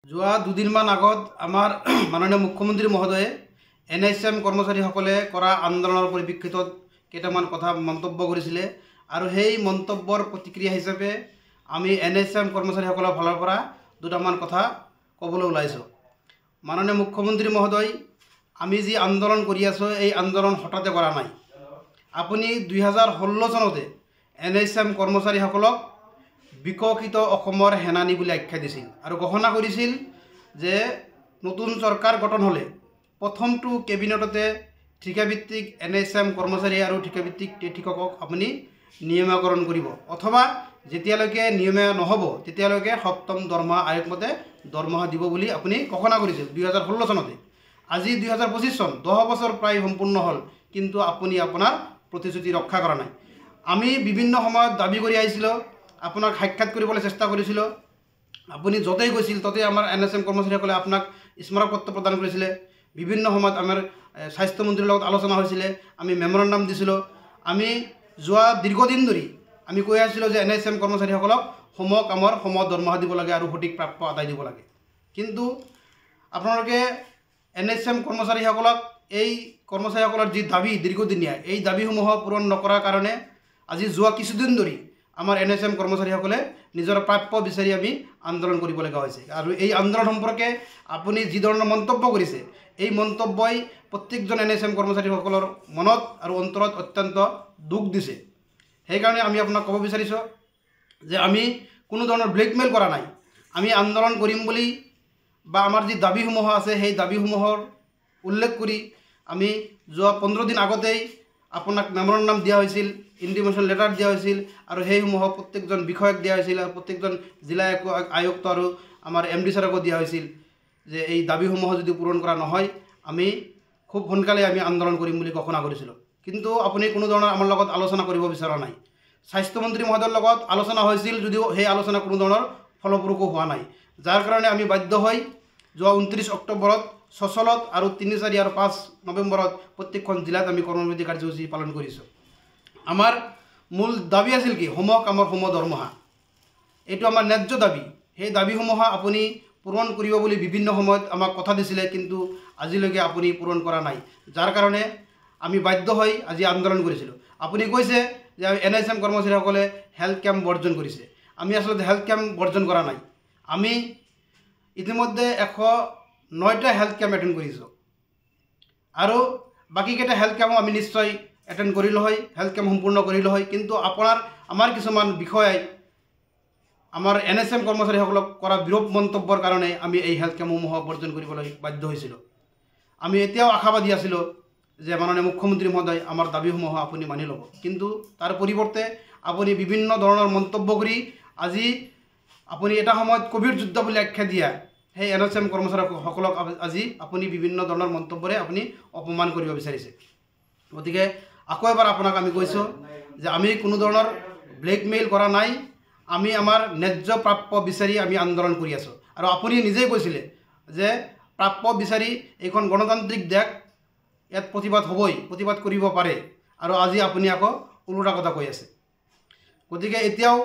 যোৱা দুদিনমান আগত আমাৰ মাননীয় মুখ্যমন্ত্ৰী মহোদয়ে NSM কৰ্মচাৰীসকলে কৰা আন্দোলনৰ পৰিপ্ৰেক্ষিতত কেইটামান কথা মন্তব্য কৰিছিলে আৰু সেই মন্তব্যৰ প্ৰতিক্ৰিয়া হিচাপে আমি NSM কৰ্মচাৰীসকলৰ ফালৰ পৰা দুটামান কথা ক'বলৈ ওলাইছোঁ। মাননীয় মুখ্যমন্ত্ৰী মহোদয়, আমি যি আন্দোলন কৰি আছোঁ এই আন্দোলন হঠাতে কৰা নাই। আপুনি 2016 চনতে NSM কৰ্মচাৰীসকলক বিকশিত অসমৰ সেনানী বুলি আখ্যা দিছিল আৰু ঘোষণা কৰিছিল যে নতুন চৰকাৰ গঠন হ'লে প্ৰথমটো কেবিনেটতে ঠিকাভিত্তিক NSM কৰ্মচাৰী আৰু ঠিকাভিত্তিক শিক্ষকক আপুনি নিয়মীকৰণ কৰিব, অথবা যেতিয়ালৈকে নিয়মীয়া নহ'ব তেতিয়ালৈকে সপ্তম দৰমহা আয়োগ মতে দৰমহা দিব বুলি আপুনি ঘোষণা কৰিছিল 2016 চনতে। আজি 2025 চন, 10 বছৰ প্ৰায় সম্পূৰ্ণ হ'ল, কিন্তু আপুনি আপোনাৰ প্ৰতিশ্ৰুতি ৰক্ষা কৰা নাই। আমি বিভিন্ন সময়ত দাবী কৰি আহিছিলোঁ, আপোনাক সাক্ষাৎ কৰিবলৈ চেষ্টা কৰিছিলোঁ। আপুনি য'তেই গৈছিল ত'তেই আমাৰ NSM কৰ্মচাৰীসকলে আপোনাক স্মাৰকপত্ৰ প্ৰদান কৰিছিলে। বিভিন্ন সময়ত আমাৰ স্বাস্থ্যমন্ত্ৰীৰ লগত আলোচনা হৈছিলে, আমি মেমৰেণ্ডাম দিছিলোঁ। আমি যোৱা দীৰ্ঘদিন ধৰি আমি কৈ আছিলোঁ যে NSM কৰ্মচাৰীসকলক সম কামৰ সম দৰমহা দিব লাগে আৰু সঠিক প্ৰাপ্য আদায় দিব লাগে। কিন্তু আপোনালোকে NSM কৰ্মচাৰীসকলক এই কৰ্মচাৰীসকলৰ যি দাবী দীৰ্ঘদিনীয়া, এই দাবীসমূহ পূৰণ নকৰাৰ কাৰণে আজি যোৱা কিছুদিন ধৰি আমাৰ NSM কৰ্মচাৰীসকলে নিজৰ প্ৰাপ্য বিচাৰি আমি আন্দোলন কৰিবলগীয়া হৈছে। আৰু এই আন্দোলন সম্পৰ্কে আপুনি যি ধৰণৰ মন্তব্য কৰিছে, এই মন্তব্যই প্ৰত্যেকজন NSM কৰ্মচাৰীসকলৰ মনত আৰু অন্তৰত অত্যন্ত দুখ দিছে। সেইকাৰণে আমি আপোনাক ক'ব বিচাৰিছোঁ যে আমি কোনো ধৰণৰ ব্লেকমেইল কৰা নাই। আমি আন্দোলন কৰিম বুলি বা আমাৰ যি দাবীসমূহ আছে সেই দাবীসমূহৰ উল্লেখ কৰি আমি যোৱা 15 দিন আগতেই আপোনাক মেমৰেণ্ডাম দিয়া হৈছিল, ইণ্টিমেশ্যন লেটাৰ দিয়া হৈছিল আৰু সেইসমূহ প্ৰত্যেকজন বিষয়ক দিয়া হৈছিল আৰু প্ৰত্যেকজন জিলা আয়ুক্ত আৰু আমাৰ MD ছাৰকো দিয়া হৈছিল যে এই দাবীসমূহ যদি পূৰণ কৰা নহয় আমি খুব সোনকালে আমি আন্দোলন কৰিম বুলি ঘোষণা কৰিছিলোঁ। কিন্তু আপুনি কোনো ধৰণৰ আমাৰ লগত আলোচনা কৰিব বিচৰা নাই। স্বাস্থ্যমন্ত্ৰী মহোদয়ৰ লগত আলোচনা হৈছিল যদিও সেই আলোচনা কোনো ধৰণৰ ফলপ্ৰসূ হোৱা নাই, যাৰ কাৰণে আমি বাধ্য হৈ যোৱা 29 অক্টোবৰত সচলত আৰু 3, 4 আৰু 5 নৱেম্বৰত প্ৰত্যেকখন জিলাত আমি কৰ্মবিৰতি কাৰ্যসূচী পালন কৰিছোঁ। আমাৰ মূল দাবী আছিল কি? সম কামৰ সম দৰমহা। এইটো আমাৰ ন্যায্য দাবী। সেই দাবীসমূহ আপুনি পূৰণ কৰিব বুলি বিভিন্ন সময়ত আমাক কথা দিছিলে, কিন্তু আজিলৈকে আপুনি পূৰণ কৰা নাই, যাৰ কাৰণে আমি বাধ্য হৈ আজি আন্দোলন কৰিছিলোঁ। আপুনি কৈছে যে NSM কৰ্মচাৰীসকলে হেল্থ কেম্প বৰ্জন কৰিছে। আমি আচলতে হেল্থ কেম্প বৰ্জন কৰা নাই। আমি ইতিমধ্যে 109টা হেল্থ কেম্প এটেণ্ড কৰিছোঁ আৰু বাকীকেইটা হেল্থ কেম্প আমি নিশ্চয় এটেণ্ড কৰিলোঁ হয়, হেল্থ কেম্প সম্পূৰ্ণ কৰিলোঁ হয়। কিন্তু আমাৰ কিছুমান বিষয়াই আমাৰ NSM কৰ্মচাৰীসকলক কৰা বিৰূপ মন্তব্যৰ কাৰণে আমি এই হেল্থ কেম্পসমূহ বৰ্জন কৰিবলৈ বাধ্য হৈছিলোঁ। আমি এতিয়াও আশাবাদী আছিলোঁ যে মাননীয় মুখ্যমন্ত্ৰী মহোদয় আমাৰ দাবীসমূহ আপুনি মানি ল'ব, কিন্তু তাৰ পৰিৱৰ্তে আপুনি বিভিন্ন ধৰণৰ মন্তব্য কৰি আজি আপুনি এটা সময়ত কোভিড যুদ্ধ বুলি আখ্যা দিয়া সেই NSM কৰ্মচাৰীসকলক আজি আপুনি বিভিন্ন ধৰণৰ মন্তব্যৰে আপুনি অপমান কৰিব বিচাৰিছে। গতিকে আকৌ এবাৰ আপোনাক আমি কৈছোঁ যে আমি কোনো ধৰণৰ ব্লেকমেইল কৰা নাই। আমি আমাৰ ন্যায্য প্ৰাপ্য বিচাৰি আমি আন্দোলন কৰি আছোঁ। আৰু আপুনি নিজেই কৈছিলে যে প্ৰাপ্য বিচাৰি এইখন গণতান্ত্ৰিক দেশ, ইয়াত প্ৰতিবাদ হ'বই, প্ৰতিবাদ কৰিব পাৰে, আৰু আজি আপুনি আকৌ ওলোটা কথা কৈ আছে। গতিকে এতিয়াও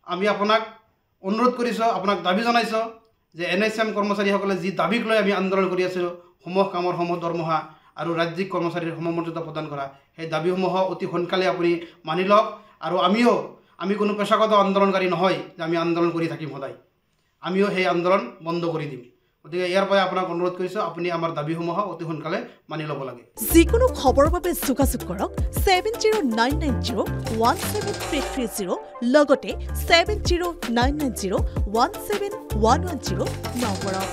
আমি আপোনাক অনুৰোধ কৰিছোঁ, আপোনাক দাবী জনাইছোঁ যে NSM কৰ্মচাৰীসকলে যি দাবীক লৈ আমি আন্দোলন কৰি আছিলোঁ, সম কামৰ সম দৰমহা আৰু ৰাজ্যিক কৰ্মচাৰীৰ সমমৰ্যাদা প্ৰদান কৰা, সেই দাবীসমূহ অতি সোনকালে আপুনি মানি লওক। আৰু আমি কোনো পেছাগত আন্দোলনকাৰী নহয় যে আমি আন্দোলন কৰি থাকিম সদায়। আমিও সেই আন্দোলন বন্ধ কৰি দিম। গতিকে ইয়াৰ পৰাই আপোনাক অনুৰোধ কৰিছোঁ, আপুনি আমাৰ দাবীসমূহ অতি সোনকালে মানি ল'ব লাগে। যিকোনো খবৰৰ বাবে যোগাযোগ কৰক 7099017330 লগতে 7099017110 নম্বৰত।